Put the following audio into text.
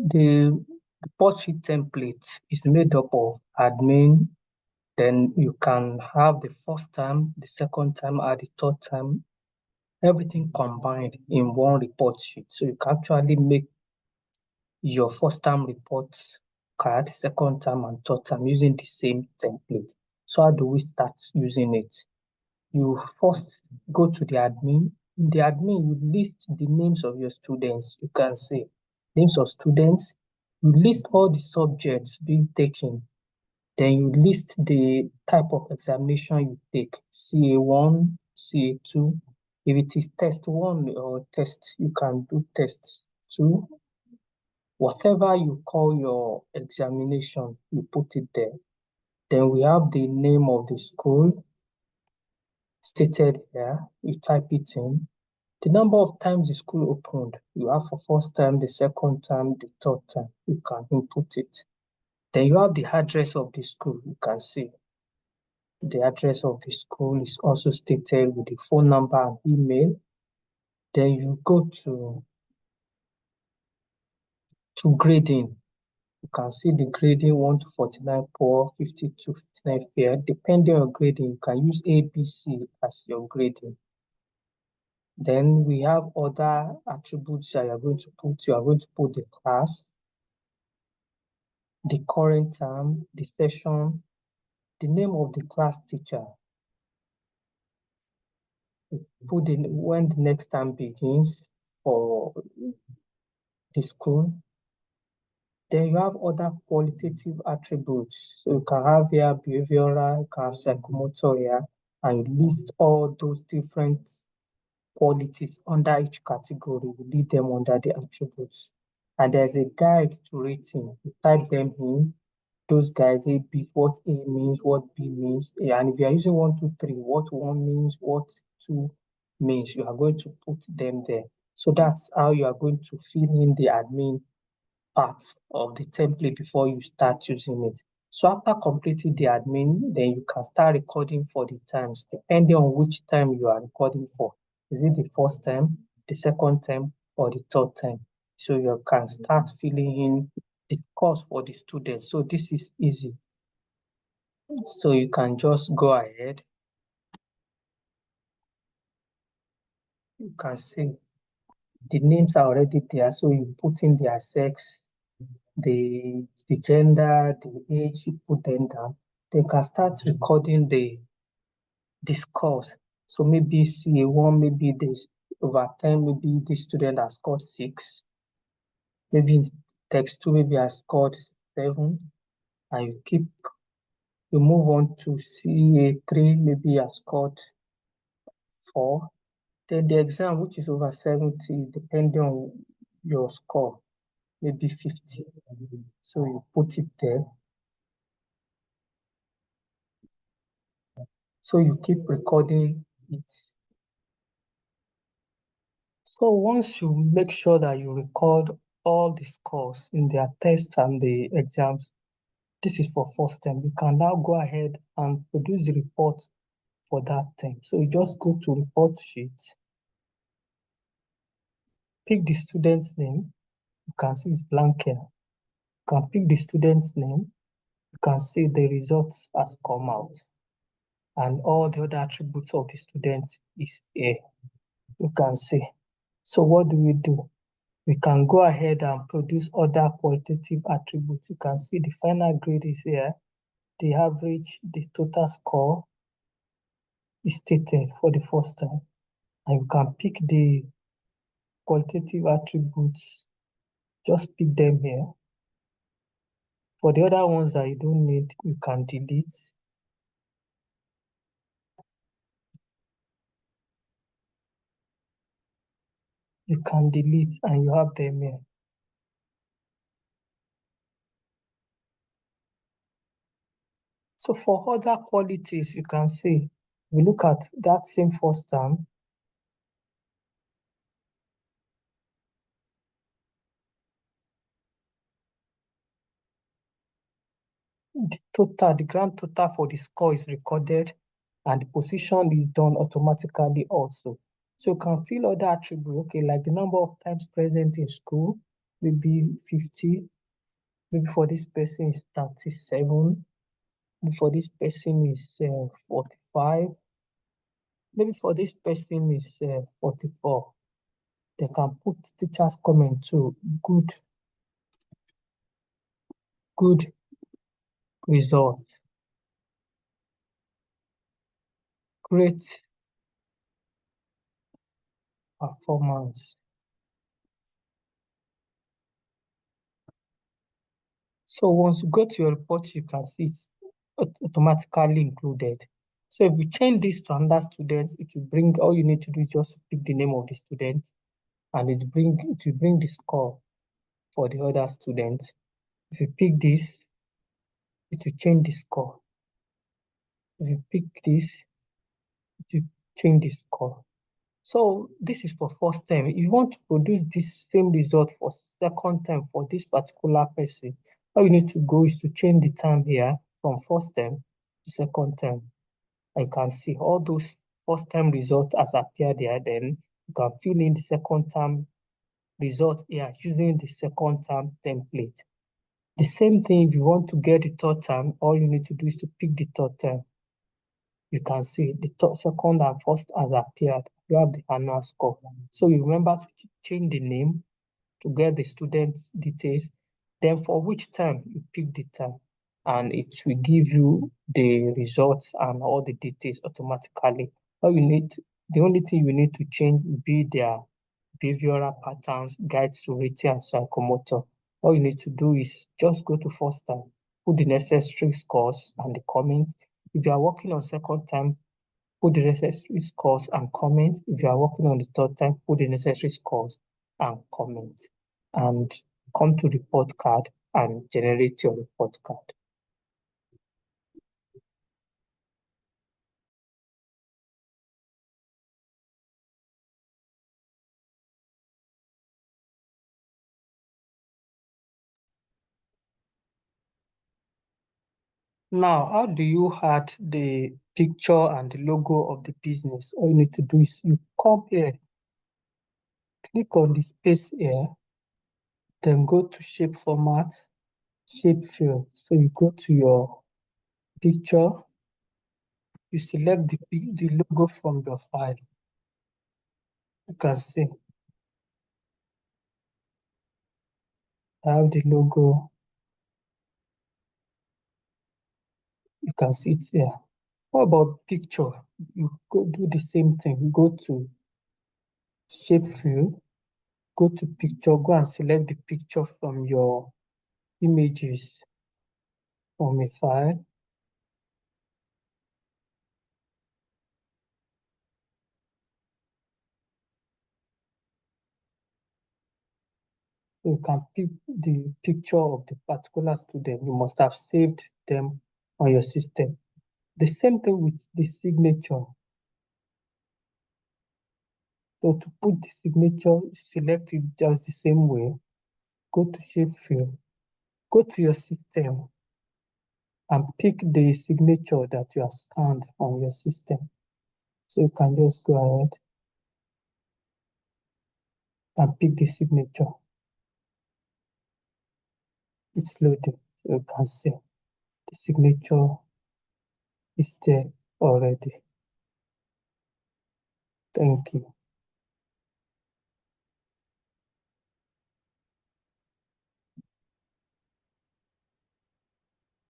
The report sheet template is made up of admin, then you can have the first time, the second time, and the third time, everything combined in one report sheet. So you can actually make your first time report card, second time, and third time using the same template. So how do we start using it? You first go to the admin. In the admin, you list the names of your students. You can see names of students. You list all the subjects being taken. Then you list the type of examination you take, CA1, CA2. If it is test 1 or test, you can do test 2. Whatever you call your examination, you put it there. Then we have the name of the school stated here. You type it in. The number of times the school opened, you have for first time, the second time, the third time. You can input it. Then you have the address of the school. You can see the address of the school is also stated with the phone number and email. Then you go to grading. You can see the grading 1 to 49 poor, 50 to 59 fair. Depending on grading, you can use A, B, C as your grading. Then we have other attributes that you are going to put. You are going to put the class, the current term, the session, the name of the class teacher. Put in when the next term begins for the school. Then you have other qualitative attributes. So you can have here behavioral, you can have psychomotor here, and you list all those different qualities under each category. You leave them under the attributes. And there's a guide to rating. You type them in. Those guys, A, B, what A means, what B means. And if you are using 1, 2, 3, what 1 means, what 2 means, you are going to put them there. So that's how you are going to fill in the admin part of the template before you start using it. So after completing the admin, then you can start recording for the times, depending on which time you are recording for. Is it the first time, the second time, or the third time? So you can start filling in the course for the students. So this is easy. So you can just go ahead. You can see the names are already there. So you put in their sex, the gender, the age, you put them down. They can start recording the course. So maybe CA1, maybe this over 10, maybe the student has scored 6. Maybe in text 2, maybe has scored 7. And you move on to CA3, maybe has scored 4. Then the exam, which is over 70, depending on your score, maybe 50. So you put it there. So you keep recording it. So once you make sure that you record all the scores in their tests and the exams, this is for first term, you can now go ahead and produce the report for that term. So you just go to report sheet, pick the student's name. You can see it's blank here. You can pick the student's name. You can see the results has come out. And all the other attributes of the student is here. You can see. So what do? We can go ahead and produce other qualitative attributes. You can see the final grade is here. The average, the total score is stated for the first time. And you can pick the qualitative attributes, just pick them here. For the other ones that you don't need, you can delete. You can delete and you have them here. So for other qualities, you can see, we look at that same first term. The grand total for the score is recorded and the position is done automatically also. So you can fill other attributes, okay, like the number of times present in school, maybe 50, maybe for this person is 37, maybe for this person is 45, maybe for this person is 44. They can put teacher's comment too. Good result, great performance. So once you go to your report, you can see it's automatically included. So if you change this to another student, it will bring, all you need to do is just pick the name of the student, and it will bring the score for the other student. If you pick this, it will change the score. If you pick this, it will change the score. So this is for first term. If you want to produce this same result for second term for this particular person, all you need to go is to change the term here from first term to second term. I can see all those first term results as appear there. Then you can fill in the second term result here using the second term template. The same thing, if you want to get the third term, all you need to do is to pick the third term. You can see the second and first has appeared. You have the annual score. So you remember to change the name to get the student's details. Then for which term, you pick the term, and it will give you the results and all the details automatically. The only thing you need to change will be their behavioral patterns, guides to rating and psychomotor. All you need to do is just go to first term, put the necessary scores and the comments. If you are working on second term, put the necessary scores and comments. If you are working on the third time, put the necessary scores and comments. And come to report card and generate your report card. Now, how do you add the picture and the logo of the business? All you need to do is you come here, click on the space here, then go to shape format, shape fill. So you go to your picture, you select the logo from your file. You can see I have the logo. You can see it here. What about picture? You go do the same thing. Go to shape fill, go to picture, go and select the picture from your images from a file. You can pick the picture of the particular student. You must have saved them on your system. The same thing with the signature. So to put the signature, select it just the same way. Go to shape fill, go to your system and pick the signature that you have scanned on your system. So you can just go ahead and pick the signature. It's loading. So you can see the signature is there already. Thank you.